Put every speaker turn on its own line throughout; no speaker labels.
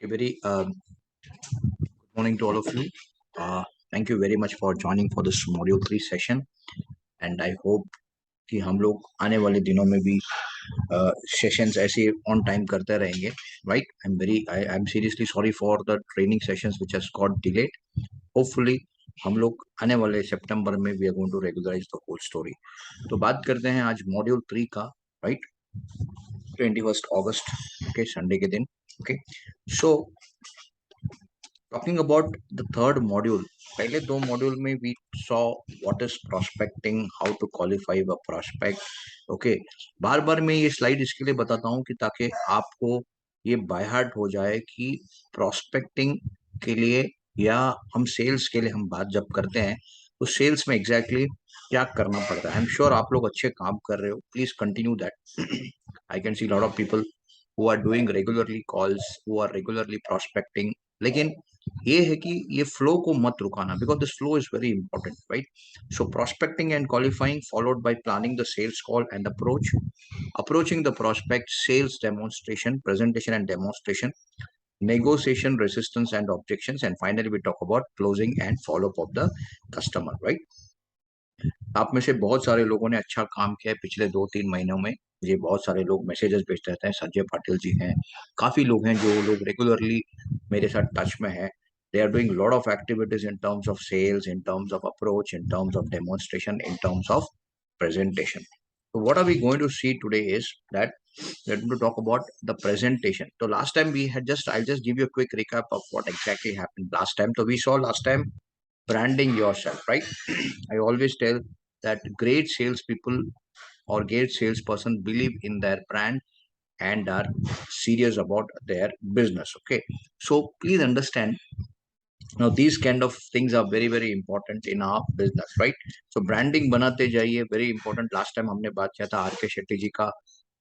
A very good morning to all of you. Uh, Thank you very much for joining for this module 3 session, and I hope कि हम लोग आने वाले दिनों में भी सेशंस ऐसे ऑन टाइम करते रहेंगे, right? I am seriously sorry for the training sessions which has got delayed. Hopefully हम लोग आने वाले सितंबर में we are going to regularize the whole story. तो बात करते हैं आज मॉड्यूल 3 का, राइट? 21 अगस्त, ओके, संडे के दिन. Okay, so talking about the third module, पहले दो मॉड्यूल में we saw what is prospecting, how to qualify a prospect. Okay, बार बार मैं ये स्लाइड इसके लिए बताता हूँ कि ताकि आपको ये बाय हार्ट हो जाए कि प्रोस्पेक्टिंग के लिए या हम सेल्स के लिए हम बात जब करते हैं तो सेल्स में एग्जैक्टली क्या करना पड़ता है. आई एम श्योर आप लोग अच्छे काम कर रहे हो. Please continue that. I can see lot of people who are doing regularly calls, who are regularly prospecting. लेकिन ये है कि ये फ्लो को मत रुकाना, because this flow is very important, right? So prospecting and qualifying followed by planning the sales call and approach, approaching the prospect, sales demonstration, presentation and demonstration, negotiation, resistance and objections, and finally we talk about closing and follow up of the customer, right? आप में से बहुत सारे लोगों ने अच्छा काम किया है पिछले 2-3 महीनों में. मुझे बहुत सारे लोग मैसेजेस भेजते रहते हैं. संजय पाटिल जी हैं, काफी लोग हैं जो लोग रेगुलरली मेरे साथ टच में है. They are doing a lot of activities in terms of sales, in terms of approach, in terms of demonstration, in terms of presentation. So what are we going to see today is that we're going to talk about the presentation. So last time we had I'll just give you a quick recap of what exactly happened last time. So we saw last time branding yourself, right? I always tell that great salespeople or great salesperson believe in their brand and are serious about their business. Okay, so please understand, now these kind of things are very very important in our business, right? So branding बनाते जाइए, very important. Last time हमने बात किया था are के शेट्टी जी का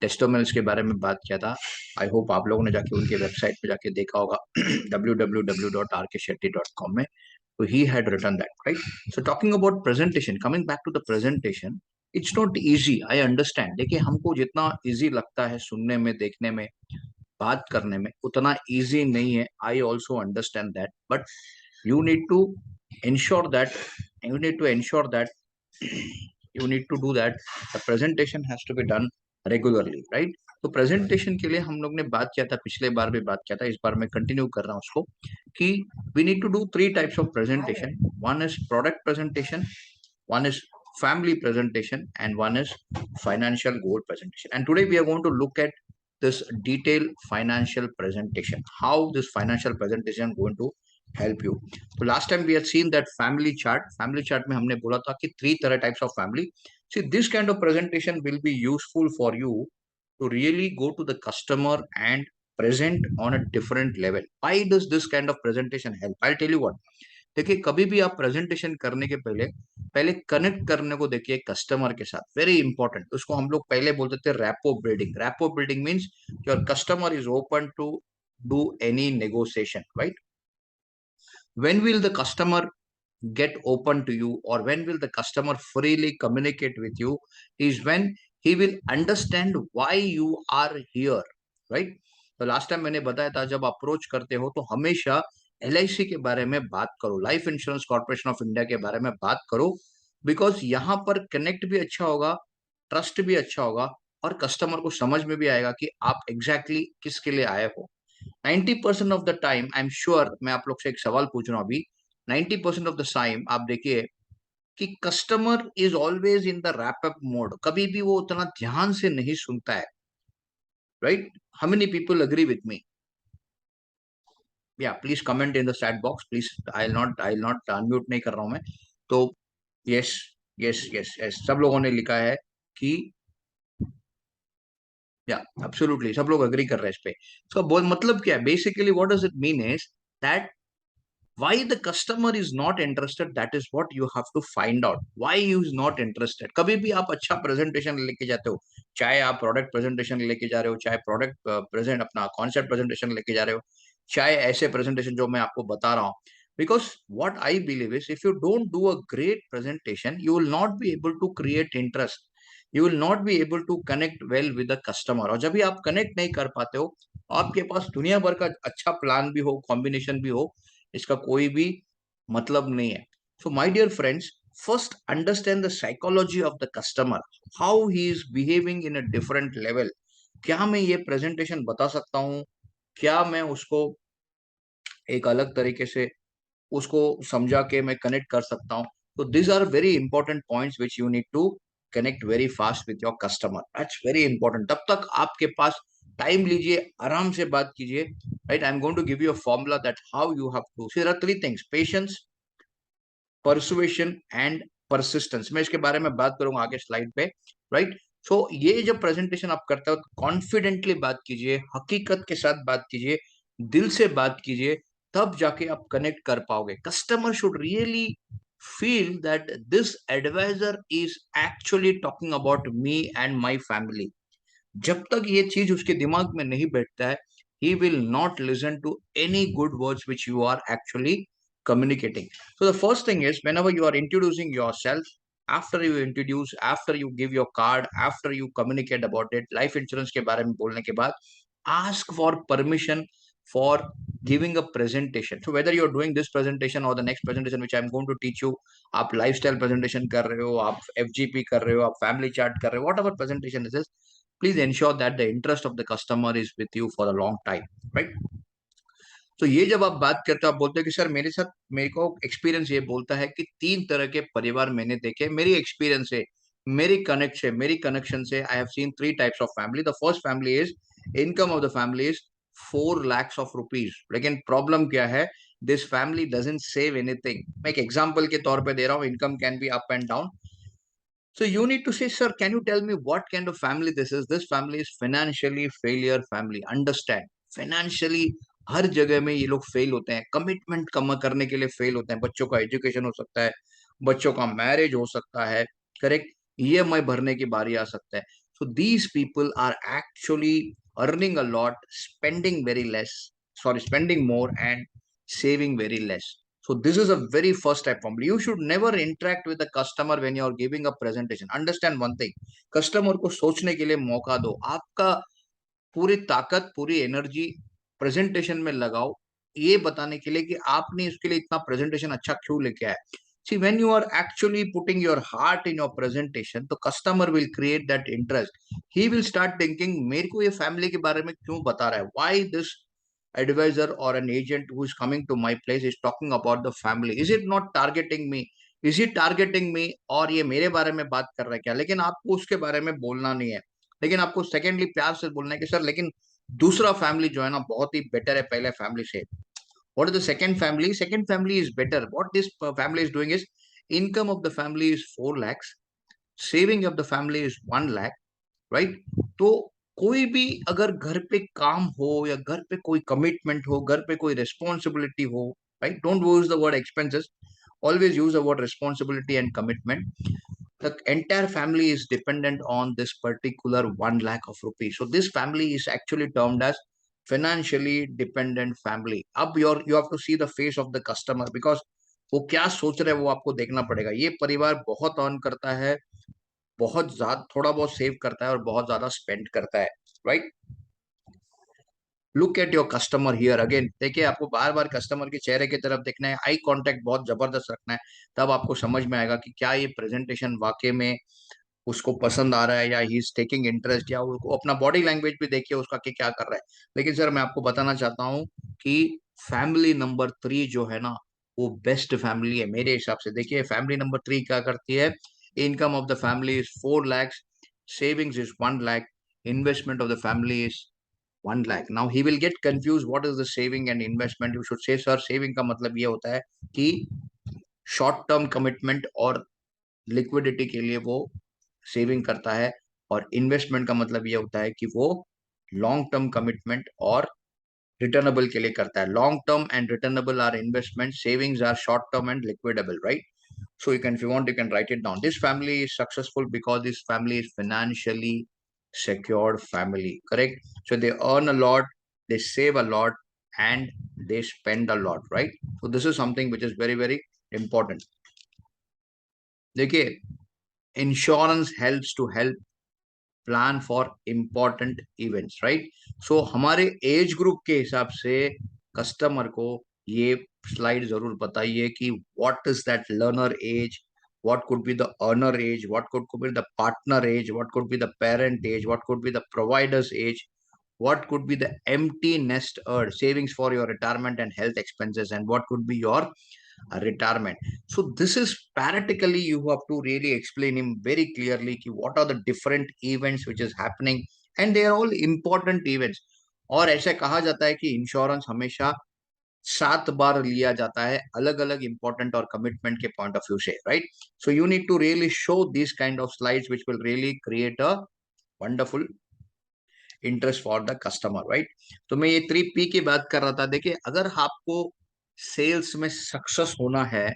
टेस्टोमेल्स के बारे में बात किया था. आई होप आप लोगों ने जाके उनके वेबसाइट पे जाके देखा होगा www.rkshetty.com में. So he had written that, right? So talking about presentation, coming back to the presentation, it's not easy. I understand. देखिए हमको जितना easy लगता है सुनने में, देखने में, बात करने में, उतना easy नहीं है. I also understand that, but you need to ensure that you need to ensure that you need to do that. The presentation has to be done regularly, right? तो प्रेजेंटेशन के लिए हम लोग ने बात किया था, पिछले बार भी बात किया था, इस बार मैं कंटिन्यू कर रहा हूँ उसको कि we need to do 3 types of presentation. One is product presentation, one is family presentation, and one is financial goal presentation. And today we are going to look at this detailed financial presentation, how this financial presentation is going to help you. So last time we had seen that family chart में हमने बोला था कि 3 तरह types of family. See, this kind of presentation will be useful for you to really go to the customer and present on a different level. Why does this kind of presentation help? I'll tell you what. देखिए, कभी भी आप presentation करने के पहले पहले connect करने को देखिए कस्टमर के साथ, वेरी इंपॉर्टेंट. उसको हम लोग पहले बोलते थे rapport building. Rapport building means your customer is open to do any negotiation, right? When will the customer get open to you, or when will the customer freely communicate with you, is when he will understand why you are here, right? तो last time मैंने बताया था जब approach करते हो तो हमेशा LIC के बारे में बात करो, life insurance corporation of India के बारे में बात करो, बिकॉज यहाँ पर कनेक्ट भी अच्छा होगा, ट्रस्ट भी अच्छा होगा, और कस्टमर को समझ में भी आएगा कि आप एग्जैक्टली किसके लिए आए हो. 90% of the time, I am sure, मैं आप लोग से एक सवाल पूछ रहा हूँ अभी. 90% ऑफ द टाइम आप देखिए कि customer is always in the wrap up mode. कभी भी वो उतना ध्यान से नहीं सुनता है, right? How many people agree with me? या please comment in the chat box please. I will not unmute नहीं कर रहा हूं मैं. तो यस, यस, यस, यस, सब लोगों ने लिखा है कि या एब्सोल्युटली सब लोग अग्री कर रहे हैं इस पे. इसका बहुत मतलब क्या है? Basically what does it mean is that why the customer is not interested, that is what you have to find out. Why he is not interested. कभी भी आप अच्छा प्रेजेंटेशन लेके जाते हो, चाहे आप प्रोडक्ट प्रेजेंटेशन लेके जा रहे हो, चाहे प्रोडक्ट प्रेजेंट अपना कॉन्सेप्ट प्रेजेंटेशन लेके जा रहे हो, चाहे ऐसे प्रेजेंटेशन जो मैं आपको बता रहा हूँ, because what I believe is if you don't do a great presentation you will not be able to create interest, you will not be able to connect well with the customer. और जब भी आप connect नहीं कर पाते हो आपके पास दुनिया भर का अच्छा प्लान भी हो, कॉम्बिनेशन भी हो, इसका कोई भी मतलब नहीं है। So my dear friends, first understand the psychology of the customer, how he is behaving in a different level. क्या मैं ये प्रेजेंटेशन बता सकता हूँ? क्या मैं उसको एक अलग तरीके से उसको समझा के मैं कनेक्ट कर सकता हूँ? तो this are very important points which you need to connect very fast with your customer. That's very important. तब तक आपके पास टाइम लीजिए, आराम से बात कीजिए। Right, I am going to give you a formula that how you have to see. There are three things: patience, persuasion and persistence. मैं इसके बारे में बात करूंगा आगे स्लाइड पे। राइट, सो ये जब प्रेजेंटेशन आप करते हो तो कॉन्फिडेंटली बात कीजिए, हकीकत के साथ बात कीजिए, दिल से बात कीजिए, तब जाके आप कनेक्ट कर पाओगे। Customer should really feel that this advisor is actually talking about me and my family. जब तक ये चीज उसके दिमाग में नहीं बैठता है, he will not listen to any good words which you are actually communicating. So the first thing is, whenever you are introducing yourself, after you introduce, after you give your card, after you communicate about it, life insurance के बारे में बोलने के बाद, ask for permission for giving a presentation. So whether you're doing this presentation or the next presentation which I'm going to teach you, आप lifestyle presentation कर रहे हो, आप FGP कर रहे हो, आप family chart कर रहे हो, whatever presentation this is, please ensure that the interest of the customer is with you for a long time, right? तो ये जब आप बात करते हो, आप बोलते हो कि सर मेरे साथ, मेरे को एक्सपीरियंस ये बोलता है कि तीन तरह के परिवार मैंने देखे, मेरी एक्सपीरियंस से, मेरी कनेक्शन से, आई have scene three types of family. The first family is, income of the family is 4 lakhs of rupees, लेकिन प्रॉब्लम क्या है, this family doesn't save anything. मैं एक एग्जांपल के तौर पे दे रहा हूँ, income can be up and down. So you need to say, sir, can you tell me what kind of family this is? This family is financially failure family. Understand? Financially हर जगह में ये लोग fail होते हैं, commitment कम करने के लिए fail होते हैं। बच्चों का एजुकेशन हो सकता है, बच्चों का मैरिज हो सकता है, करेक्ट, ईएमआई भरने की बारी आ सकता है। So these people are actually earning a lot, spending very less, sorry spending more and saving very less. So this is a very first type formula. You should never interact with the customer when you are giving a presentation. Understand one thing, customer को सोचने के लिए मौका दो। आपका पूरी ताकत, पूरी एनर्जी प्रेजेंटेशन में लगाओ, ये बताने के लिए कि आपने इसके लिए इतना प्रेजेंटेशन अच्छा क्यों लेके आए। See, when you are actually putting your heart in your presentation, the customer will create that interest. He will start thinking, मेरे को ये फैमिली के बारे में क्यों बता रहा है? Why this advisor or an agent who is coming to my place is talking about the family? Is it not targeting me? Is he targeting me? और ये मेरे बारे में बात कर रहा है क्या? लेकिन आपको उसके बारे में बोलना नहीं है, लेकिन आपको सेकेंडली प्यार से बोलना है कि सर लेकिन दूसरा फैमिली जो है ना बहुत ही बेटर है पहले फैमिली से। What is the second family? Second family is better. What this family is doing is, income of the family is 4 lakhs, saving of the family is 1 lakh, right? तो कोई भी अगर घर पे काम हो या घर पे कोई कमिटमेंट हो, घर पे कोई रिस्पॉन्सिबिलिटी हो, right, don't use the word expenses, always use the word responsibility and commitment. The entire family is dependent on this particular 1 lakh of rupees. So this family is actually termed as financially dependent family. अब you have to see the face of the customer, because वो क्या सोच रहे हैं वो आपको देखना पड़ेगा। ये परिवार बहुत अर्न करता है, बहुत ज्यादा, थोड़ा बहुत सेव करता है और बहुत ज्यादा स्पेंड करता है, right? Look at your customer here again. देखिए, आपको बार बार कस्टमर के चेहरे की तरफ देखना है, आई कांटेक्ट बहुत जबरदस्त रखना है, तब आपको समझ में आएगा कि क्या ये प्रेजेंटेशन वाकई में उसको पसंद आ रहा है, या ही इज टेकिंग इंटरेस्ट, या उसको अपना बॉडी लैंग्वेज भी देखिए उसका कि क्या कर रहा है। लेकिन सर मैं आपको बताना चाहता हूँ कि फैमिली नंबर 3 जो है ना, वो बेस्ट फैमिली है मेरे हिसाब से। देखिए फैमिली नंबर 3 क्या करती है, income of the family is 4 lakhs, savings is 1 lakh, investment of the family is 1 lakh. Now he will get confused, what is the saving and investment? You should say, sir, saving का मतलब ये होता है कि short term commitment और liquidity के लिए वो सेविंग करता है, और इन्वेस्टमेंट का मतलब ये होता है कि वो लॉन्ग टर्म कमिटमेंट और रिटर्नेबल के लिए करता है। Long term and returnable are investment, savings are short term and liquidable, right? So you can, if you want, you can write it down. This family is successful because this family is financially secured family, correct? So they earn a lot, they save a lot, and they spend a lot, right? So this is something which is very very important. देखिए, insurance helps to help plan for important events, right? So हमारे age group के हिसाब से customer को ये slide जरूर बताइए कि what is that learner edge, what could be the earner age, what could be the partner age, what could be the parent age, what could be the provider's age, what could be the empty nest savings for your retirement and health expenses, and what could be your retirement. So this is practically you have to really explain him very clearly कि what are the different events which is happening, and they are all important events. और ऐसे कहा जाता है कि insurance हमेशा 7 बार लिया जाता है अलग अलग इंपॉर्टेंट और कमिटमेंट के पॉइंट ऑफ व्यू से, right? So you need to really show this kind of slides which will really create a wonderful interest for the customer, right? तो मैं ये 3P की बात कर रहा था। देखिए, अगर आपको सेल्स में सक्सेस होना है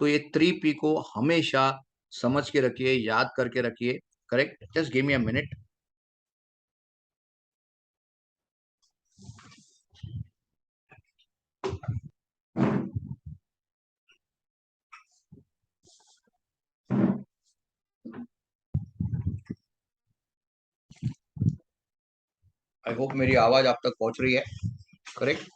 तो ये 3P को हमेशा समझ के रखिए, याद करके रखिए। Correct? Just give me a minute. I hope मेरी आवाज आप तक पहुंच रही है। करेक्ट?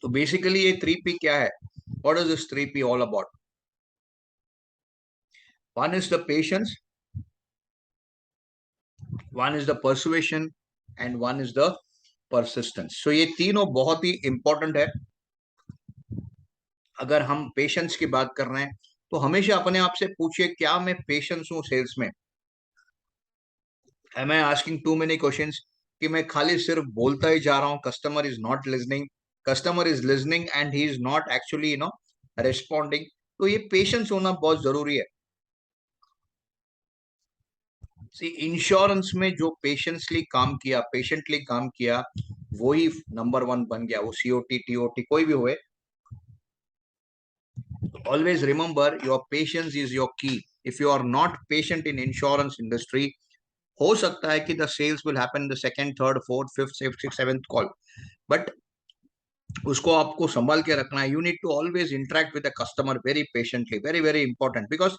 तो बेसिकली ये 3P क्या है? What is this 3P all about? One is the patience, one is the persuasion, and one is the persistence. So ये तीनों बहुत ही इंपॉर्टेंट है। अगर हम पेशेंस की बात कर रहे हैं तो हमेशा अपने आप से पूछिए, क्या मैं पेशेंस हूं सेल्स में? Am I asking too many questions कि मैं खाली सिर्फ बोलता ही जा रहा हूं, customer is not listening, customer is listening and he is not actually responding? तो ये पेशेंस होना बहुत जरूरी है। सी, इंश्योरेंस में जो पेशेंसली काम किया, पेशेंटली काम किया, वही नंबर 1 बन गया। वो COT TOT कोई भी हुए, always remember your patience is your key. If you are not patient in insurance industry, हो सकता है कि the sales will happen in the second, third, fourth, fifth, sixth, seventh call, but उसको आपको संभाल के रखना है। You need to always interact with the customer very patiently, very very important, because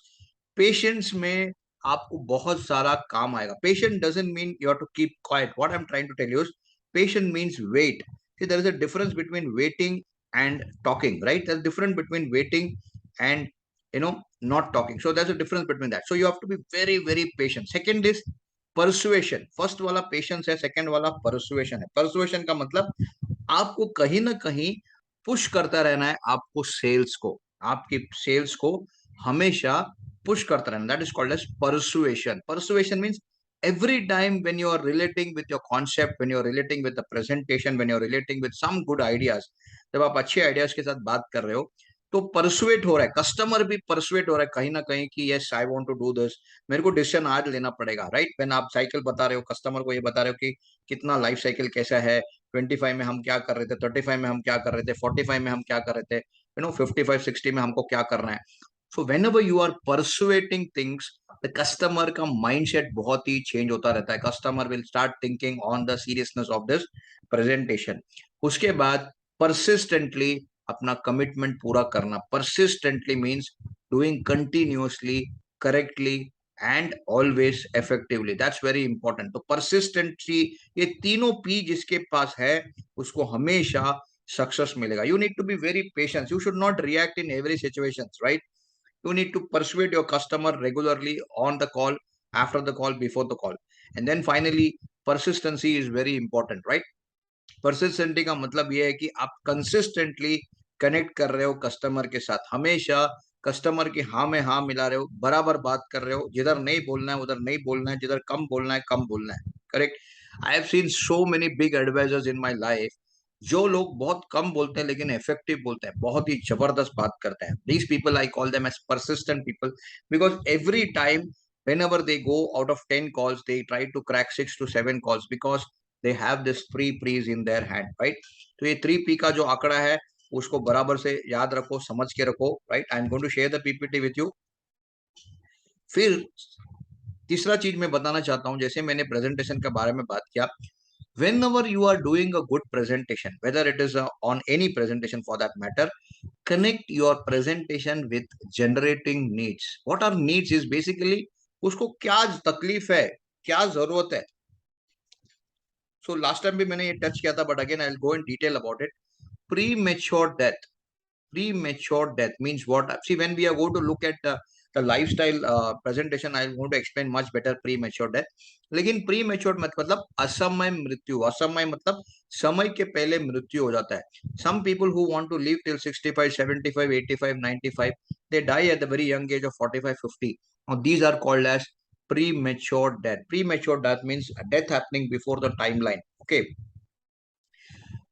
patience में आपको बहुत सारा काम आएगा। Patient doesn't mean you have to keep quiet. What I am trying to tell you, patient means wait. See, there is a difference between waiting and talking, right? There's a difference between waiting and not talking. So there's a difference between that. So you have to be very very patient. Second is persuasion. First वाला patience है, second वाला persuasion है। Persuasion का मतलब आपको कहीं ना कहीं पुश करता रहना है, आपको सेल्स को, आपकी सेल्स को हमेशा पुश करता रहना। That is called as persuasion. Persuasion means every time when you are relating with your concept, when you are relating with the presentation, when you are relating with some good ideas, जब आप अच्छे ideas के साथ बात कर रहे हो तो परसुएट हो रहा है, कस्टमर भी परसुएट हो रहा है कहीं ना कहीं कि yes I want to do this, मेरे को डिसीजन आज लेना पड़ेगा, राइट? व्हेन आप साइकिल बता रहे हो, कस्टमर को ये बता रहे हो कि कितना लाइफ साइकिल कैसा है, 25 में हम क्या कर रहे थे, 35 में हम क्या कर रहे थे, 45 में हम क्या कर रहे थे, 55 60 में हमको क्या करना है। So whenever you are persuading things, the customer का माइंडसेट बहुत ही चेंज होता रहता है। Customer will start thinking on the seriousness of this presentation. उसके बाद परसिस्टेंटली अपना कमिटमेंट पूरा करना। Persistently means doing continuously, correctly and always effectively. That's very important. तो परसिस्टेंटली, ये तीनों P जिसके पास है उसको हमेशा सक्सेस मिलेगा। You need to be very patient, you should not react in every situation, right? You need to persuade your customer regularly, on the call, after the call, before the call. And then finally, persistency is very important, right? परसिस्टेंटी का मतलब ये है कि आप consistently connect कर रहे हो customer के साथ, हमेशा कस्टमर की हाँ में हाँ मिला रहे हो, बराबर बात कर रहे हो, जिधर नहीं बोलना है उधर नहीं बोलना है, जिधर कम बोलना है कम बोलना है। Correct? I have seen so many big advisors in my life, जो लोग बहुत कम बोलते हैं लेकिन इफेक्टिव बोलते हैं, बहुत ही जबरदस्त बात करते हैं। These people I call them as persistent people, because every time whenever they go out of 10 calls, they try to crack 6 to 7 calls because they have this 3Ps in their hand, right? तो ये 3P का जो आंकड़ा है उसको बराबर से याद रखो, समझ के रखो, right? I am going to share the PPT with you. फिर तीसरा चीज मैं बताना चाहता हूं, जैसे मैंने प्रेजेंटेशन के बारे में बात किया, whenever you are doing a good presentation, whether it is on any presentation for that matter, connect your presentation with generating needs. What are needs is basically उसको क्या तकलीफ है, क्या जरूरत है। सो लास्ट टाइम भी मैंने ये टच किया था, but again I will go in detail about it. Pre mature death, premature death means what? See, when we are going to look at the lifestyle presentation, I am going to explain much better premature death. लेकिन premature मतलब असमय मृत्यु। असमय मतलब समय के पहले मृत्यु हो जाता है। Some people who want to live till 65, 75, 85, 95, they die at the very young age of 45, 50. Now these are called as premature death. Premature death means death happening before the timeline. Okay.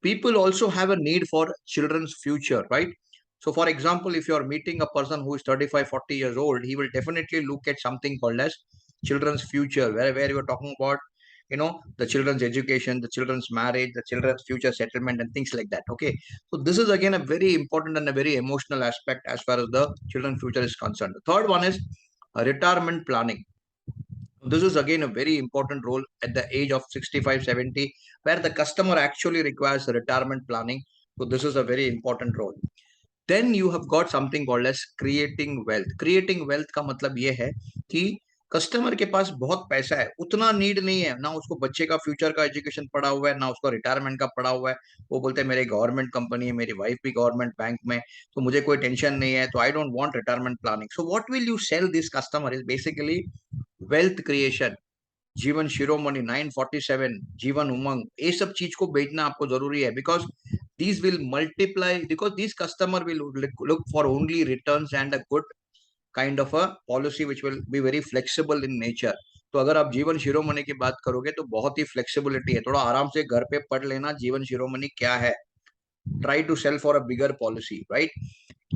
People also have a need for children's future, right? So for example, if you are meeting a person who is 35, 40 years old, he will definitely look at something called as children's future, where you are talking about, the children's education, the children's marriage, the children's future settlement, and things like that. Okay. So this is again a very important and a very emotional aspect as far as the children's future is concerned. The third one is retirement planning. This is again a very important role at the age of 65, 70, where the customer actually requires retirement planning. So this is a very important role. Then you have got something called as creating wealth. Creating wealth का मतलब ये है कि customer के पास बहुत पैसा है, उतना नीड नहीं है ना, उसको बच्चे का फ्यूचर का एजुकेशन पड़ा हुआ है, ना उसको रिटायरमेंट का पड़ा हुआ है। वो बोलते हैं मेरी गवर्नमेंट कंपनी है, मेरी वाइफ भी गवर्नमेंट बैंक में, तो मुझे कोई टेंशन नहीं है, तो I don't want retirement planning. So what will you sell this customer is basically wealth creation, Jeevan Shiromani 947, Jeevan Umang, ये सब चीज को बेचना आपको जरूरी है। Because these will multiply, because these customer will look for only returns and a good kind of a policy which will be very flexible in nature. तो अगर आप जीवन शिरोमणि की बात करोगे तो बहुत ही फ्लेक्सिबिलिटी है। थोड़ा आराम से घर पे पढ़ लेना जीवन शिरोमणि क्या है, try to sell for a bigger policy, right.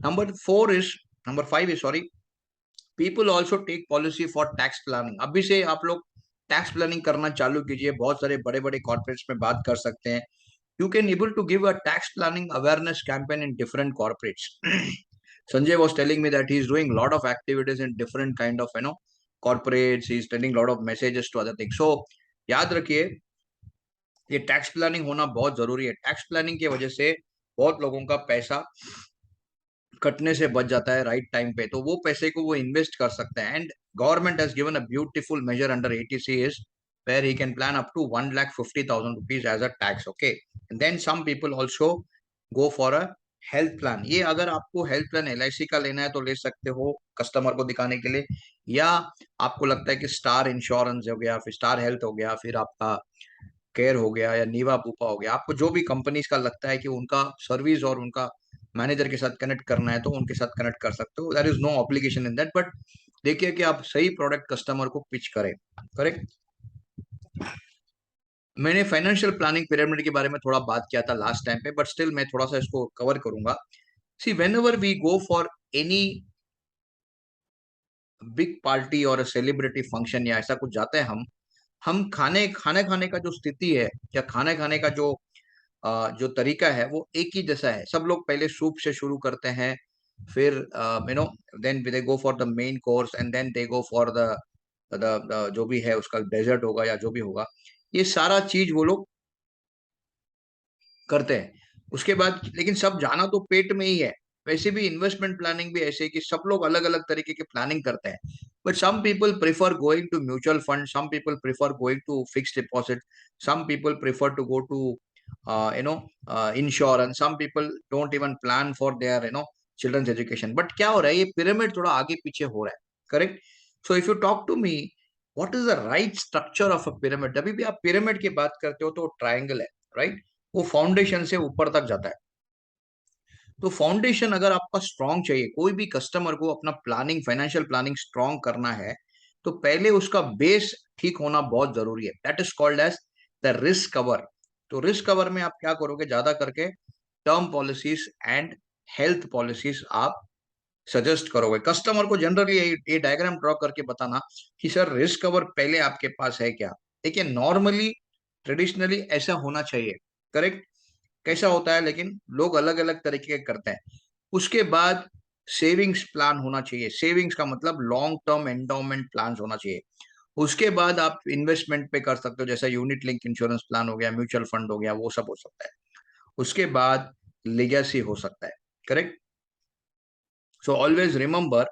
Number 5 is, sorry, people also take policy for tax planning. अभी से आप लोग टैक्स प्लानिंग करना चालू कीजिए। बहुत सारे बड़े बड़े कॉर्पोरेट्स में बात कर सकते हैं। You can able to give a tax planning awareness campaign in different corporates. Sanjay was telling me that he is doing a lot of activities in different kind of corporates. He is sending a lot of messages to other things. So याद रखिए, ये tax planning होना बहुत जरूरी है। Tax planning की वजह से बहुत लोगों का पैसा कटने से बच जाता है राइट टाइम पे, तो वो पैसे को वो इन्वेस्ट कर सकते हैं। And government has given a beautiful major under ATC is where he can plan up to 1,50,000 rupees as a tax. Okay. And then some people also go for a health plan. ये अगर आपको health plan LIC का लेना है तो ले सकते हो कस्टमर को दिखाने के लिए, या आपको लगता है कि स्टार इंश्योरेंस हो गया, फिर स्टार हेल्थ हो गया, फिर आपका केयर हो गया, या नीवा बूपा हो गया, आपको जो भी कंपनीज का लगता है कि उनका सर्विस और उनका मैनेजर के साथ कनेक्ट करना है तो उनके साथ कनेक्ट कर सकते हो। There is no obligation in that, but देखिए कि आप सही प्रोडक्ट कस्टमर को पिच करें। करेक्ट। मैंने फाइनेंशियल प्लानिंग पिरामिड के बारे में थोड़ा बात किया था लास्ट टाइम पे, बट स्टिल मैं थोड़ा सा इसको कवर करूंगा। See whenever we go for any big party और सेलिब्रिटी फंक्शन या ऐसा कुछ जाते हैं, हम खाने खाने का जो स्थिति है या खाने खाने का जो तरीका है वो एक ही जैसा है। सब लोग पहले सूप से शुरू करते हैं, फिर then they go for the main course, and then they go for the जो भी है उसका डेजर्ट होगा या जो भी होगा, ये सारा चीज वो लोग करते हैं। उसके बाद लेकिन सब जाना तो पेट में ही है। वैसे भी इन्वेस्टमेंट प्लानिंग भी ऐसे है कि सब लोग अलग अलग तरीके की प्लानिंग करते हैं, but some people prefer going to mutual fund, some people prefer going to fixed deposit, some people prefer to go to insurance, some people don't even plan for their children's education. But क्या हो रहा है, ये pyramid थोड़ा आगे पीछे हो रहा है। Correct. So if you talk to me what is the right structure of a pyramid, अभी भी आप पिरामिड की बात करते हो तो ट्राइंगल है, राइट। वो फाउंडेशन से ऊपर तक जाता है। तो फाउंडेशन अगर आपका स्ट्रांग चाहिए, कोई भी कस्टमर को अपना प्लानिंग, फाइनेंशियल प्लानिंग स्ट्रांग करना है, तो पहले उसका बेस ठीक होना बहुत जरूरी है। That is called as the risk cover. तो रिस्क कवर में आप क्या करोगे, ज्यादा करके term policies and health policies आप सजेस्ट करोगे कस्टमर को। जनरली ये डायग्राम ड्रॉ करके बताना कि सर रिस्क कवर पहले आपके पास है क्या। देखिए नॉर्मली ट्रेडिशनली ऐसा होना चाहिए। करेक्ट। कैसा होता है, लेकिन लोग अलग अलग तरीके के करते हैं। उसके बाद सेविंग्स प्लान होना चाहिए। सेविंग्स का मतलब लॉन्ग टर्म एंडोमेंट प्लान होना चाहिए। उसके बाद आप इन्वेस्टमेंट पे कर सकते हो, जैसा यूनिट लिंक इंश्योरेंस प्लान हो गया, म्यूचुअल फंड हो गया, वो सब हो सकता है। उसके बाद लेगेसी हो सकता है। करेक्ट। सो ऑलवेज रिमेंबर,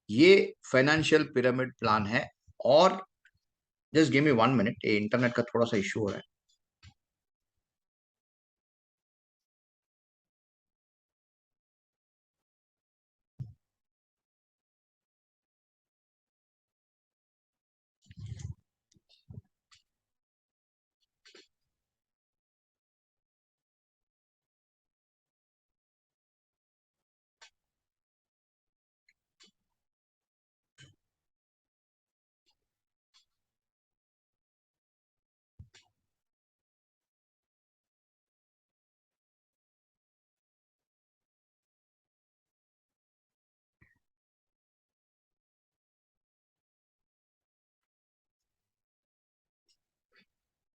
ये फाइनेंशियल पिरामिड प्लान है और जस्ट गिव मी 1 मिनट, ये इंटरनेट का थोड़ा सा इशू हो रहा है।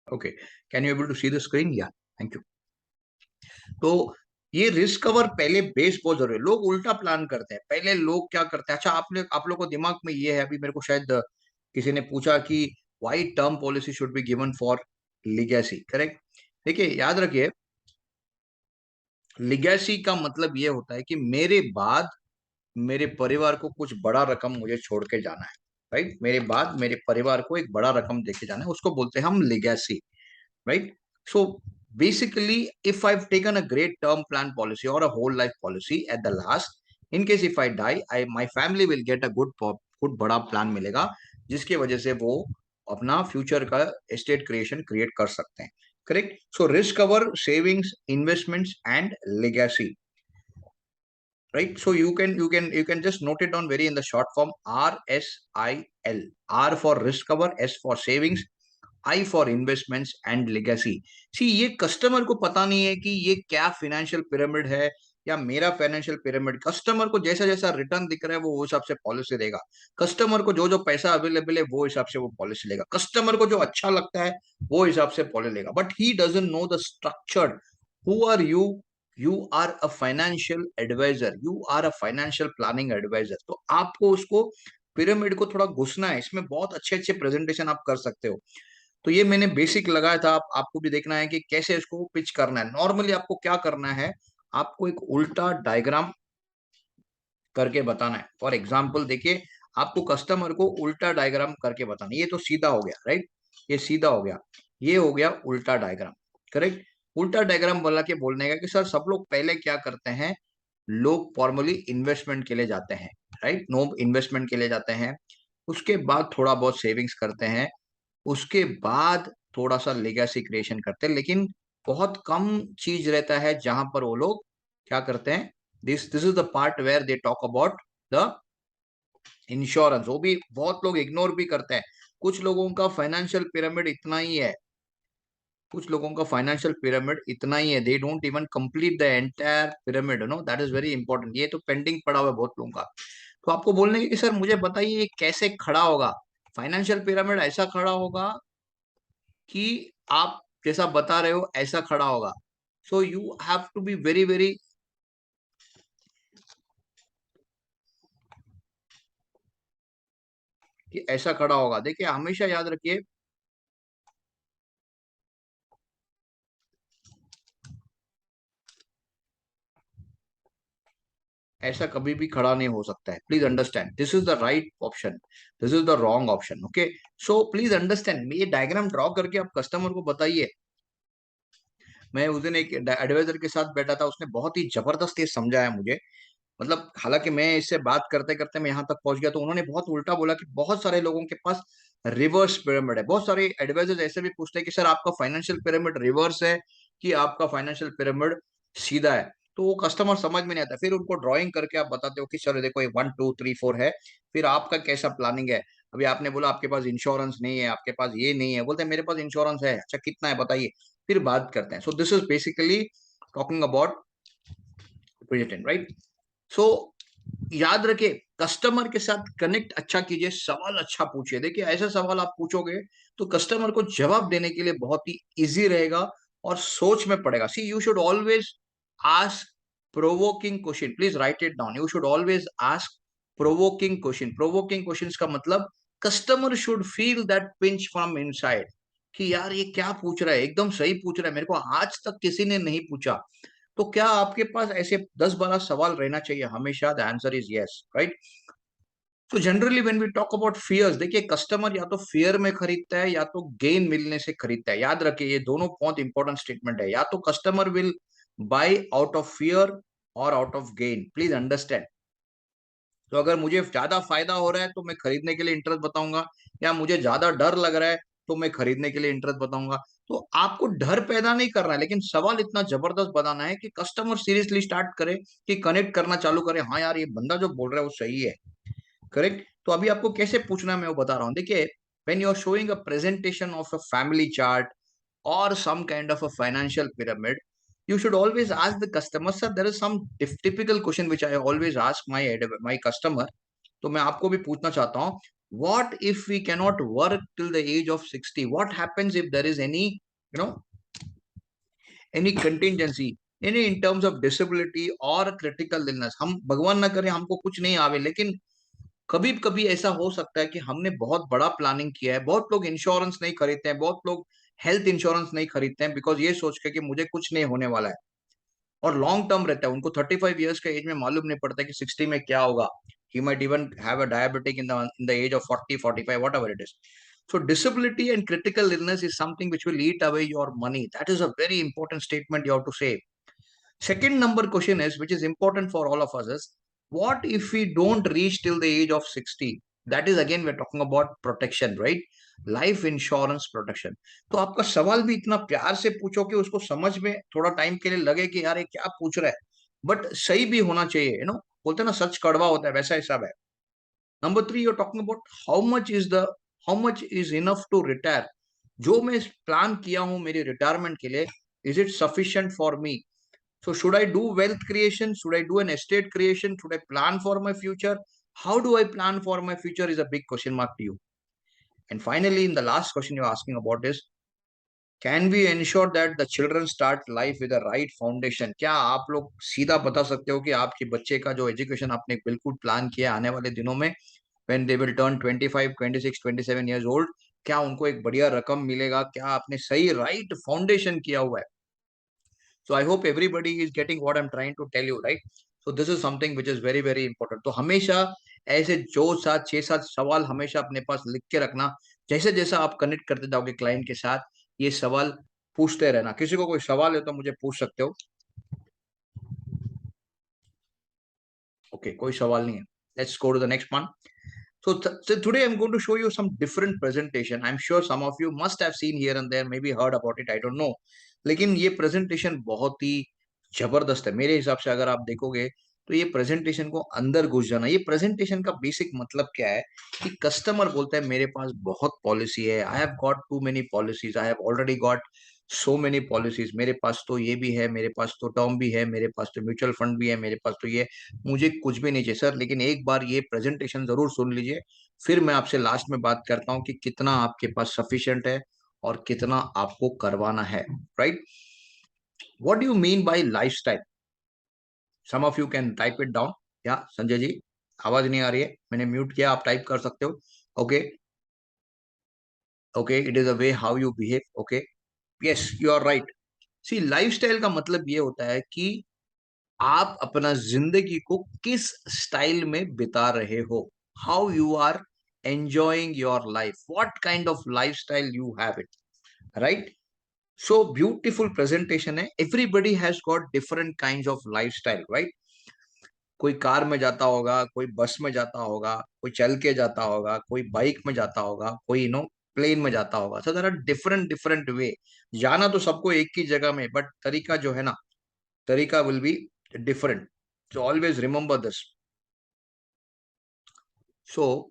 Okay, can you able to see the screen? Yeah, thank you. तो ये रिस्क कवर पहले बेस बहुत जरूरी है। लोग उल्टा प्लान करते हैं। पहले लोग क्या करते हैं, अच्छा आप लोग को दिमाग में ये है, अभी मेरे को शायद किसी ने पूछा कि why term policy should be given for legacy, correct? देखिए, याद रखिए, लिगेसी का मतलब ये होता है कि मेरे बाद मेरे परिवार को कुछ बड़ा रकम मुझे छोड़ के जाना है, राइट? मेरे बाद मेरे परिवार को एक बड़ा रकम देके जाना है, उसको बोलते हैं हम legacy, right? So basically, if I've taken a great term plan policy or a whole life policy, at the last, in case if I die, my family will get a good बड़ा plan मिलेगा, जिसकी वजह से वो अपना future का estate creation create कर सकते हैं, correct? So risk cover, savings, investments and legacy, right? So you can just note it down very in the short form: RSIL. R for risk cover, S for savings, I for investments and legacy. See, ये customer को पता नहीं है कि ये क्या financial pyramid है या मेरा फाइनेंशियल पिरामिड। कस्टमर को जैसा जैसा रिटर्न दिख रहा है वो हिसाब से पॉलिसी देगा। कस्टमर को जो जो पैसा अवेलेबल है वो हिसाब से वो पॉलिसी लेगा। कस्टमर को जो अच्छा लगता है वो हिसाब से पॉलिसी लेगा, but he doesn't know the structured. Who are you? You are a financial advisor, you are a financial planning advisor. तो आपको उसको पिरामिड को थोड़ा घुसना है, इसमें बहुत अच्छे अच्छे प्रेजेंटेशन आप कर सकते हो। तो ये मैंने बेसिक लगाया था, आपको भी देखना है कि कैसे इसको पिच करना है। नॉर्मली आपको क्या करना है, आपको एक उल्टा डायग्राम करके बताना है। फॉर एग्जाम्पल देखिए, आपको कस्टमर को उल्टा डायग्राम करके बताना है। ये तो सीधा हो गया, राइट? ये सीधा हो गया, ये हो गया उल्टा डायग्राम, करेक्ट? उल्टा डायग्राम बोला के बोलने का कि सर सब लोग पहले क्या करते हैं, लोग फॉर्मली इन्वेस्टमेंट के लिए जाते हैं, राइट? नो, इन्वेस्टमेंट के लिए जाते हैं, उसके बाद थोड़ा बहुत सेविंग्स करते हैं, उसके बाद थोड़ा सा लेगेसी क्रिएशन करते हैं। लेकिन बहुत कम चीज रहता है जहां पर वो लोग क्या करते हैं, this is the part where they talk about the insurance. वो भी बहुत लोग इग्नोर भी करते हैं। कुछ लोगों का फाइनेंशियल पिरामिड इतना ही है, कुछ लोगों का फाइनेंशियल पिरामिड इतना ही है, they don't even complete the entire pyramid, no, that is very important. ये तो पेंडिंग पड़ा हुआ है बहुत लोगों का। तो आपको बोलने की कि सर मुझे बताइए ये कैसे खड़ा होगा। फाइनेंशियल पिरामिड ऐसा खड़ा होगा कि आप जैसा बता रहे हो ऐसा खड़ा होगा। So you have to be very very, कि ऐसा खड़ा होगा। देखिए, हमेशा याद रखिए, ऐसा कभी भी खड़ा नहीं हो सकता है। Please understand, this is the right option, this is the wrong option, okay? So please understand, ये डायग्राम ड्रॉ करके आप कस्टमर को बताइए। मैं उस दिन एक एडवाइजर के साथ बैठा था, उसने बहुत ही जबरदस्त ये समझाया मुझे। मतलब हालांकि मैं इससे बात करते करते मैं यहाँ तक पहुंच गया, तो उन्होंने बहुत उल्टा बोला कि बहुत सारे लोगों के पास रिवर्स पिरामिड है। बहुत सारे एडवाइजर्स ऐसे भी पूछते हैं कि सर आपका फाइनेंशियल पिरामिड रिवर्स है कि आपका फाइनेंशियल पिरामिड सीधा है। तो वो कस्टमर समझ में नहीं आता। फिर उनको ड्राइंग करके आप बताते हो कि सर देखो ये 1 2 3 4 है, फिर आपका कैसा प्लानिंग है। अभी आपने बोला आपके पास इंश्योरेंस नहीं है, आपके पास ये नहीं है, बोलते हैं मेरे पास इंश्योरेंस है। अच्छा कितना है बताइए, फिर बात करते हैं। So this is basically talking about present, right? So याद रखे, कस्टमर के साथ कनेक्ट अच्छा कीजिए, सवाल अच्छा पूछिए। देखिए, ऐसा सवाल आप पूछोगे तो कस्टमर को जवाब देने के लिए बहुत ही इजी रहेगा और सोच में पड़ेगा। See, you should always ask provoking question, please write it down. You should always ask provoking question. Provoking question का मतलब customer should feel that pinch from inside, कि यार ये क्या पूछ रहा है, एकदम सही पूछ रहा है, मेरे को आज तक किसी ने नहीं पूछा। तो क्या आपके पास ऐसे 10 12 सवाल रहना चाहिए हमेशा? The answer is yes, right? तो generally when we talk about fears, देखिए कस्टमर या तो फियर में खरीदता है या तो गेन मिलने से खरीदता है। याद रखिए ये दोनों बहुत इंपॉर्टेंट स्टेटमेंट है। या तो customer will buy out of fear और out of gain, please understand. तो अगर मुझे ज्यादा फायदा हो रहा है तो मैं खरीदने के लिए इंटरेस्ट बताऊंगा, या मुझे ज्यादा डर लग रहा है तो मैं खरीदने के लिए इंटरेस्ट बताऊंगा। तो आपको डर पैदा नहीं करना है, लेकिन सवाल इतना जबरदस्त बनाना है कि कस्टमर सीरियसली स्टार्ट करे, कि कनेक्ट करना चालू करे, हाँ यार ये बंदा जो बोल रहा है वो सही है। करेक्ट। तो अभी आपको कैसे पूछना है मैं वो बता रहा हूँ। देखिए, when you are showing a presentation of a family chart or some kind of a financial pyramid, you should always ask the customer, sir, there is some typical question which I always ask my customer, तो मैं आपको भी पूछना चाहता हूँ, what if we cannot work till the age of 60, what happens if there is any, you know, any contingency, any in terms of disability or critical illness। हम भगवान ना करे हमको कुछ नहीं आवे, लेकिन कभी कभी ऐसा हो सकता है कि हमने बहुत बड़ा प्लानिंग किया है। बहुत लोग इंश्योरेंस नहीं खरीदते हैं, बहुत लोग हेल्थ इंश्योरेंस नहीं खरीदते हैं, बिकॉज ये सोच के कि मुझे कुछ नहीं होने वाला है, और लॉन्ग टर्म रहता है। उनको 35 ईयर्स का एज में मालूम नहीं पड़ता कि 60 में क्या होगा। He might even have a diabetic in the age of 40 45 whatever it is. So disability and critical illness is something which will eat away your money. That is a very important statement you have to say. Second number question is, which is important for all of us, is what if we don't reach till the age of 60? That is again we're talking about protection, right? Life insurance protection. तो आपका सवाल भी इतना प्यार से पूछो कि उसको समझ में थोड़ा टाइम के लिए लगे कि यार ये क्या पूछ रहा है, बट सही भी होना चाहिए, यू नो। बोलते हैं ना सच कड़वा होता है, वैसा हिसाब है। Number three, you're talking about how much is enough to retire. जो मैं प्लान किया हूं मेरी रिटायरमेंट के लिए, is it sufficient for me? So should I do wealth creation? Should I do an estate creation? Should I plan for my future? How do I plan for my future is a big question mark to you. And finally, in the last question you're asking about is, can we ensure that the children start life with a right foundation? क्या आप लोग सीधा बता सकते हो कि आपके बच्चे का जो एजुकेशन आपने बिल्कुल प्लान किया आने वाले दिनों में, when they will turn 25, 26, 27 years old, क्या उनको एक बढ़िया रकम मिलेगा? क्या आपने सही राइट फाउंडेशन किया हुआ है? So I hope everybody is getting what I'm trying to tell you, right? So this is something which is very very important. तो हमेशा ऐसे जो सात छह सात सवाल हमेशा अपने पास लिख के रखना। जैसे जैसा आप कनेक्ट करते जाओगे क्लाइंट के साथ, ये सवाल पूछते रहना। किसी को कोई सवाल है तो मुझे पूछ सकते हो। ओके, कोई सवाल नहीं है। Let's go to the next one. So today I'm going to show you some different presentation. I'm sure some of you must have seen here and there, maybe heard about it, I don't know. लेकिन ये presentation बहुत ही जबरदस्त है मेरे हिसाब से। अगर आप देखोगे तो ये प्रेजेंटेशन को अंदर घुस जाना। ये प्रेजेंटेशन का बेसिक मतलब क्या है कि कस्टमर बोलता है मेरे पास बहुत पॉलिसी है, I have got too many policies, I have already got so many policies, मेरे पास तो ये भी है, मेरे पास तो टर्म भी है, मेरे पास तो म्यूचुअल फंड भी है, मेरे पास तो ये, मुझे कुछ भी नहीं चाहिए सर। लेकिन एक बार ये प्रेजेंटेशन जरूर सुन लीजिए, फिर मैं आपसे लास्ट में बात करता हूँ कि कितना आपके पास सफिशिएंट है और कितना आपको करवाना है, right? What do you mean by lifestyle? Some of you can type it down. Yeah Sanjay जी, आवाज नहीं आ रही है, मैंने म्यूट किया, आप टाइप कर सकते हो। Okay, okay, it is a way how you behave. Okay, yes you are right. See, lifestyle का मतलब ये होता है कि आप अपना जिंदगी को किस स्टाइल में बिता रहे हो, how you are enjoying your life, what kind of lifestyle you have it, right? So beautiful presentation है। Everybody has got different kind of lifestyle, right? कोई कार में जाता होगा, कोई बस में जाता होगा, कोई चल के जाता होगा, कोई बाइक में जाता होगा, कोई प्लेन में जाता होगा। So there are different different way. जाना तो सबको एक ही जगह में, बट तरीका जो है ना, तरीका will be different. So always remember this. So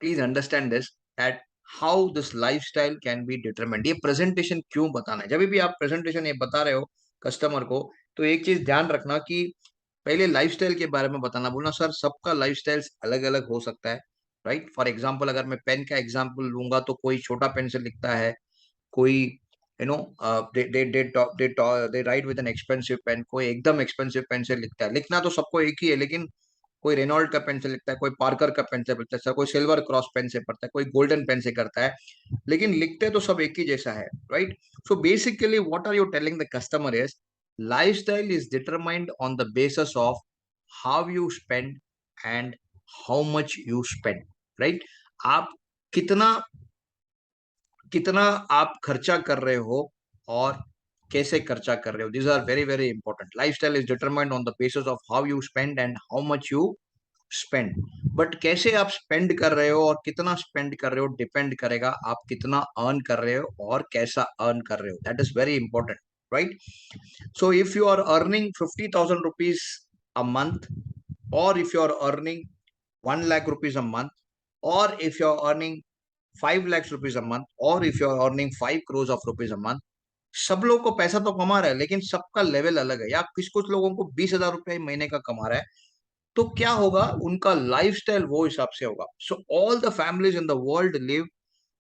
please understand this, that how this lifestyle can be determined. ये प्रेजेंटेशन क्यों बताना है? जब भी आप प्रेजेंटेशन ये बता रहे हो कस्टमर को, तो एक चीज ध्यान रखना कि पहले लाइफस्टाइल के बारे में बताना। बोलना सर सबका लाइफस्टाइल अलग अलग हो सकता है, राइट? फॉर एग्जाम्पल अगर मैं पेन का एग्जाम्पल लूंगा तो कोई छोटा पेन से लिखता है, कोई they write with an expensive pen, कोई एकदम एक्सपेंसिव पेन से लिखता है। लिखना तो सबको एक ही है, लेकिन कोई रेनॉल्ड का पेन से लिखता है, कोई पार्कर का पेन से लिखता है, कोई सिल्वर क्रॉस पेन से पढ़ता है, कोई गोल्डन पेन से करता है, लेकिन लिखते तो सब एक ही जैसा है, right? So basically what are you telling the customer is, lifestyle is determined on the basis of how you spend and how much you spend, right? आप कितना कितना आप खर्चा कर रहे हो और कैसे खर्चा कर रहे हो, these are very very important. Lifestyle is determined on the basis of how you spend and how much you spend. But कैसे आप स्पेंड कर रहे हो और कितना स्पेंड कर रहे हो डिपेंड करेगा आप कितना अर्न कर रहे हो और कैसा अर्न कर रहे हो. That is very important, right? So if you are earning 50,000 rupees a month, or if you are earning 1 lakh rupees a month, or if you are earning 5 lakhs rupees a month, or if you are earning 5 crores of rupees a month, सब लोग को पैसा तो कमा रहा है लेकिन सबका लेवल अलग है. या कुछ कुछ लोगों को 20,000 रुपए महीने का कमा रहा है, तो क्या होगा, उनका लाइफस्टाइल वो हिसाब से होगा. So all the families in the world live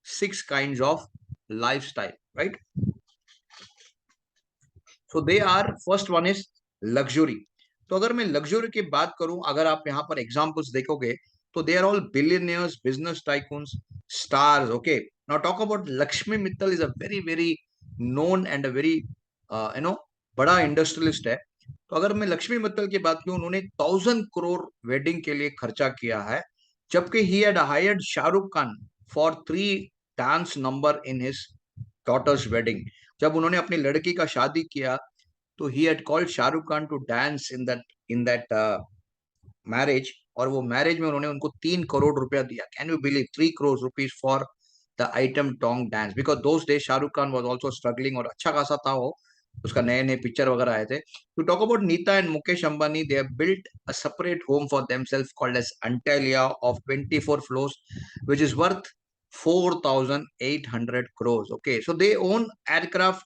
6 kinds of lifestyle, right? So they are, first one is luxury. तो अगर मैं लग्जरी की बात करूं, अगर आप यहाँ पर एग्जांपल्स देखोगे, तो they are all billionaires, business tycoons, stars. Okay, now talk about Lakshmi Mittal. Is a very very known and a very बड़ा इंडस्ट्रियलिस्ट है. तो अगर मैं लक्ष्मी मित्तल की बात करूं, उन्होंने 1,000 करोड़ वेडिंग के लिए खर्चा किया है, जबकि he had hired Shahrukh Khan for 3 dance number in his daughter's wedding. जब उन्होंने अपनी लड़की का शादी किया, तो he had called Shahrukh Khan to dance in that marriage. और वो मैरिज में उन्होंने उनको 3 करोड़ रुपया दिया. Can you believe 3 crore rupees for the item tong dance? Because those days Shahrukh Khan was also struggling, और अच्छा खासा था वो, उसका नए नए पिक्चर वगैरह आए थे. To talk about Nita and Mukesh Ambani, they have built a separate home for themselves called as Antilia of 24 floors, which is worth 4,800 crores. Okay, so they own aircraft,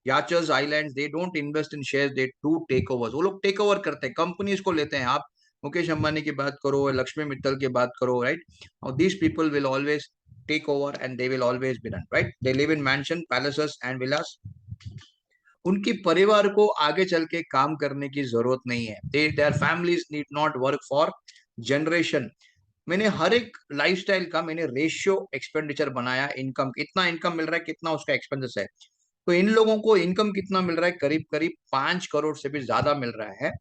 yachts islands. They don't invest in shares, they do takeovers. वो लोग take over करते हैं, companies को लेते हैं. आप मुकेश अंबानी की बात करो, लक्ष्मी मित्तल की बात करो, राइट? और these people will always take over and they will always be run, right? They live in mansion, palaces and villas. उनकी परिवार को आगे चल के काम करने की जरूरत नहीं है. They their families need not work for generation. मैंने हर एक लाइफस्टाइल का मैंने रेशियो एक्सपेंडिचर बनाया. इनकम, कितना इनकम मिल रहा है, कितना उसका एक्सपेंसेस है. तो इन लोगों को इनकम कितना मिल रहा है, करीब करीब 5 करोड़ से भी ज्यादा मिल रहा है,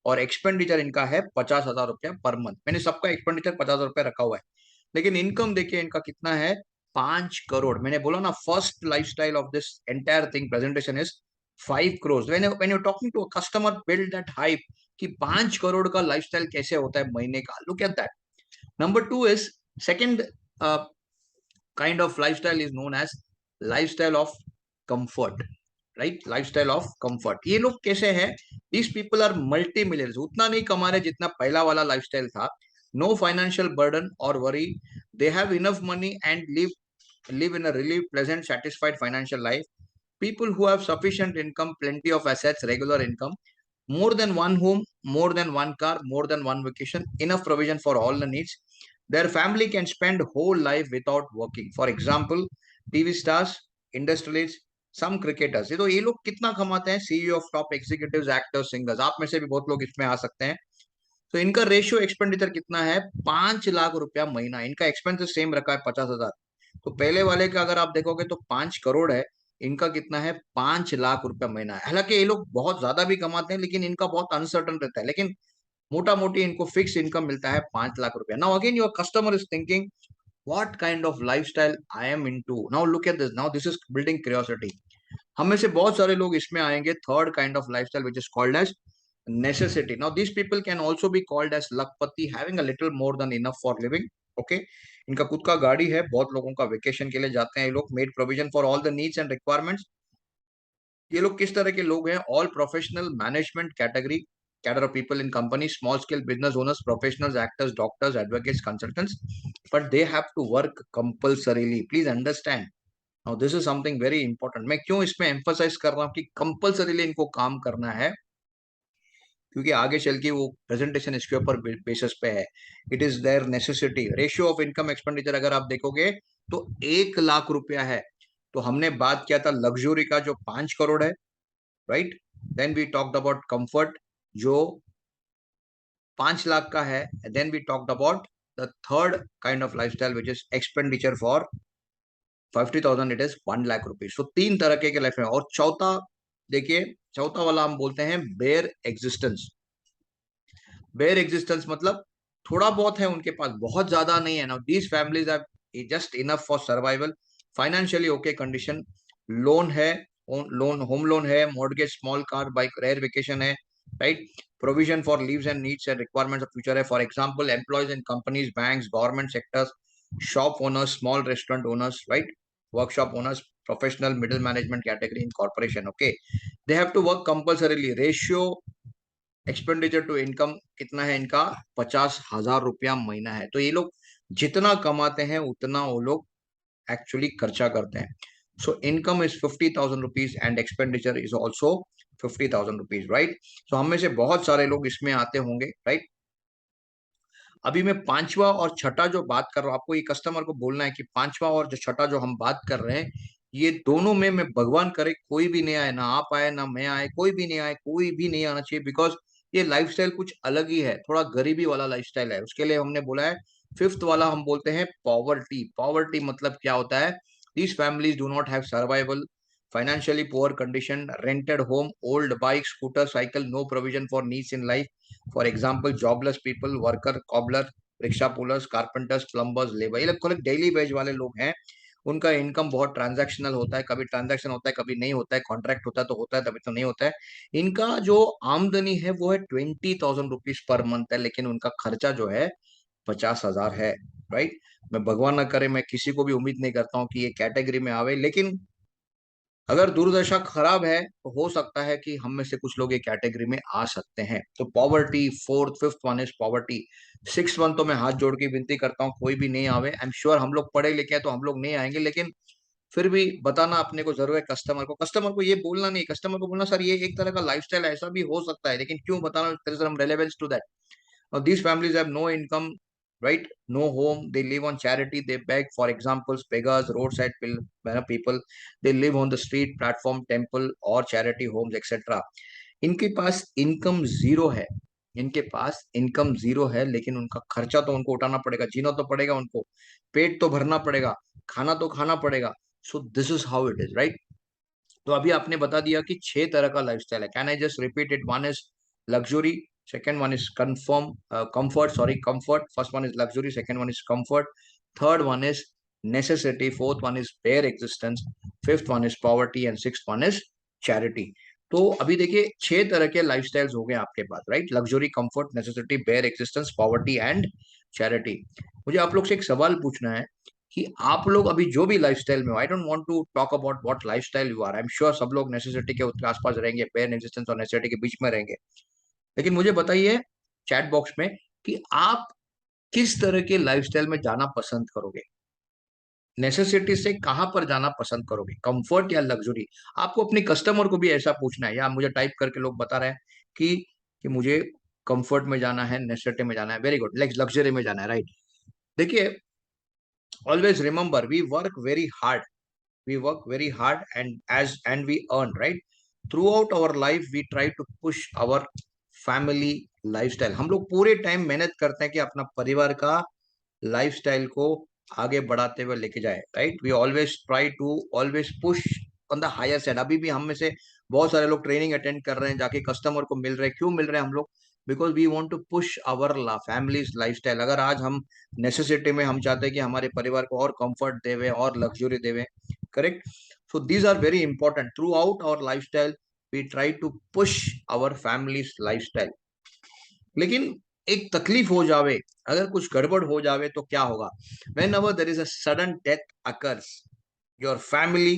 और एक्सपेंडिचर इनका है 50,000 रुपया पर मंथ. मैंने सबका एक्सपेंडिचर 50,000 रुपया रखा हुआ है, लेकिन इनकम देखिए इनका कितना है, 5 करोड़. मैंने बोला ना, first lifestyle of this entire thing presentation is 5 crores. When you talking to a customer, build that hype कि 5 करोड़ का लाइफस्टाइल कैसे होता है महीने का. Look at that. Number 2 is, second kind of lifestyle is known as lifestyle of comfort, right? Lifestyle of comfort. ये लोग कैसे हैं? These people are multi millionaires. उतना नहीं कमा रहे जितना पहला वाला लाइफस्टाइल था. No financial burden or worry. They have enough money and live in a really pleasant, satisfied financial life. People who have sufficient income, plenty of assets, regular income, more than one home, more than one car, more than one vacation, enough provision for all the needs. Their family can spend whole life without working. For example, TV stars, industrialists, some cricketers. ये तो ये लोग कितना कमाते हैं? CEO of top executives, actors, singers. आप में से भी बहुत लोग इसमें आ सकते हैं. तो इनका रेशियो एक्सपेंडिचर कितना है? 5 लाख रुपया महीना. इनका एक्सपेंसेस सेम रखा है 50,000. तो पहले वाले का अगर आप देखोगे तो 5 करोड़ है, इनका कितना है? 5 लाख रुपया महीना है. हालांकि ये लोग बहुत ज्यादा भी कमाते हैं, लेकिन इनका बहुत अनसर्टन रहता है. लेकिन मोटा मोटी इनको फिक्स इनकम मिलता है 5 लाख रुपया. Now again your customer is thinking, what kind of lifestyle I am into. Now look at this. Now this is building curiosity. हम में से बहुत सारे लोग इसमें आएंगे, third kind of lifestyle which is called as necessity. Now these people can also be called as lakpati, having a little more than enough for living. Okay, इनका खुद का गाड़ी है, बहुत लोगों का वेकेशन के लिए जाते हैं ये लोग. Made provision for all the needs and requirements. ये लोग किस तरह के लोग हैं? All professional management category, cadre of people in company, small scale business owners, professionals, actors, doctors, advocates, consultants. But they have to work compulsorily. Please understand. Now this is something very important. मैं क्यों इसमें emphasise कर रहा हूँ कि compulsorily इनको काम करना है? क्योंकि आगे चल के वो प्रेजेंटेशन इसके ऊपर बेसिस पे है. It is there necessity. Ratio of income expenditure अगर आप देखोगे तो 1 लाख रुपया है. तो हमने बात किया था लग्जरी का जो 5 करोड़ है, right? Then we talked about comfort जो 5 लाख का है. Then we talked about the third kind of lifestyle which is expenditure for 50,000, it is 1 lakh rupees. तो 3 तरह के लाइफ में. और चौथा देखिए, चौथा वाला हम बोलते हैं बेयर एग्जिस्टेंस. बेयर एग्जिस्टेंस मतलब थोड़ा बहुत है उनके पास, बहुत ज्यादा नहीं है। Now these families are just enough for survival, financially okay condition, loan है, लोन होम लोन है, mortgage, small car, bike, rare vacation है, right, provision for leaves and needs and requirements of future है। For example employees in companies, banks, government sectors, shop owners, small restaurant owners, right, workshop owners, professional middle management category in corporation, okay, they have to work compulsorily. Ratio expenditure to income कितना है इनका, 50,000 रुपया महीना है। तो ये लोग जितना कमाते हैं उतना वो लोग एक्चुअली खर्चा करते हैं। So income is 50,000 rupees and expenditure is also 50,000 rupees, right. So हम में से बहुत सारे लोग इसमें आते होंगे, राइट। अभी मैं पांचवा और छठा जो बात कर रहा हूँ, आपको ये कस्टमर को बोलना है कि पांचवा और जो छठा जो हम बात कर रहे हैं, ये दोनों में मैं भगवान करे कोई भी नहीं आए, ना आप आए ना मैं आए, कोई भी नहीं आए, कोई भी नहीं आना चाहिए, बिकॉज ये लाइफस्टाइल कुछ अलग ही है, थोड़ा गरीबी वाला लाइफस्टाइल है। उसके लिए हमने बोला है फिफ्थ वाला, हम बोलते हैं पॉवर्टी। पॉवर्टी मतलब क्या होता है, these families do not have survival, financially poor condition, rented home, old bike, scooter, cycle, no provision for needs in life. For example jobless people, worker, cobbler, rickshaw pullers, carpenters, plumbers, labour, ये लोग daily veg वाले लोग हैं। उनका income बहुत transactional होता है, कभी ट्रांजैक्शन होता है कभी नहीं होता है, कॉन्ट्रैक्ट होता है तो होता है, तभी तो नहीं होता है। इनका जो आमदनी है वो है 20,000 रुपीज पर मंथ है, लेकिन उनका खर्चा जो है 50,000 है, राइट। मैं भगवान ना करे, मैं किसी को भी उम्मीद नहीं करता हूँ कि ये कैटेगरी में आवे, लेकिन अगर दुर्दशा खराब है तो हो सकता है कि हम में से कुछ लोग ये कैटेगरी में आ सकते हैं। तो poverty fourth, fifth one is poverty. Six one तो मैं हाथ जोड़ के विनती करता हूँ कोई भी नहीं आवे। आई एम श्योर हम लोग पढ़े लिखे हैं तो हम लोग नहीं आएंगे, लेकिन फिर भी बताना अपने को जरूर है कस्टमर को। कस्टमर को ये बोलना नहीं, कस्टमर को बोलना सर ये एक तरह का लाइफस्टाइल ऐसा भी हो सकता है, लेकिन क्यों बताना, there is some relevance to that. Now, these families have no income, right? No home. They live on charity. They beg, for examples, beggars, roadside people. They live on the street, platform, temple, or charity homes, etc. इनके पास income zero है, इनके पास income zero है, लेकिन उनका खर्चा तो उनको उठाना पड़ेगा, जीना तो पड़ेगा उनको, पेट तो भरना पड़ेगा, खाना तो खाना पड़ेगा। सो this is how it is, right. तो अभी आपने बता दिया कि 6 तरह का लाइफस्टाइल है। Can I just repeat it? One is luxury, second one is conform comfort, sorry, comfort. First one is luxury, second one is comfort, third one is necessity, fourth one is bare existence, fifth one is poverty and sixth one is charity. तो अभी देखिए 6 तरह के lifestyles हो गए आपके पास, right. Luxury, comfort, necessity, bare existence, poverty and charity. मुझे आप लोग से एक सवाल पूछना है कि आप लोग अभी जो भी लाइफस्टाइल में हो, I don't want to talk about what lifestyle you are, I am sure सब लोग नेसेसिटी के आसपास रहेंगे, बेयर एक्जिस्टेंस और नेसेसिटी के बीच में रहेंगे। लेकिन मुझे बताइए चैट बॉक्स में कि आप किस तरह के लाइफस्टाइल में जाना पसंद करोगे, नेसेसिटी से कहां पर जाना पसंद करोगे, कंफर्ट या लग्जरी। आपको अपने कस्टमर को भी ऐसा पूछना है, या मुझे टाइप करके लोग बता रहे हैं कि मुझे कंफर्ट में जाना है, नेसेसिटी में जाना है, वेरी गुड, लग्जरी में जाना है, राइट। देखिए, always remember, we work very hard and we earn, right? Throughout our life we try to push our family lifestyle। हम लोग पूरे टाइम मेहनत करते हैं कि अपना परिवार का लाइफस्टाइल को आगे बढ़ाते हुए लेके जाए, right. We always try to always push on the higher side. अभी भी हम में से बहुत सारे लोग ट्रेनिंग अटेंड कर रहे हैं, जाके कस्टमर को मिल रहे हैं। क्यों मिल रहे हैं हम लोग? Because we want to push our families lifestyle. अगर आज हम नेसेसिटी में हम चाहते हैं कि हमारे परिवार को और कंफर्ट देवे और लग्जरी देवे, correct. So these are very important throughout our lifestyle. We try to push our families lifestyle. लेकिन एक तकलीफ हो जावे, अगर कुछ गड़बड़ हो जावे तो क्या होगा? When ever there is a sudden death occurs, your family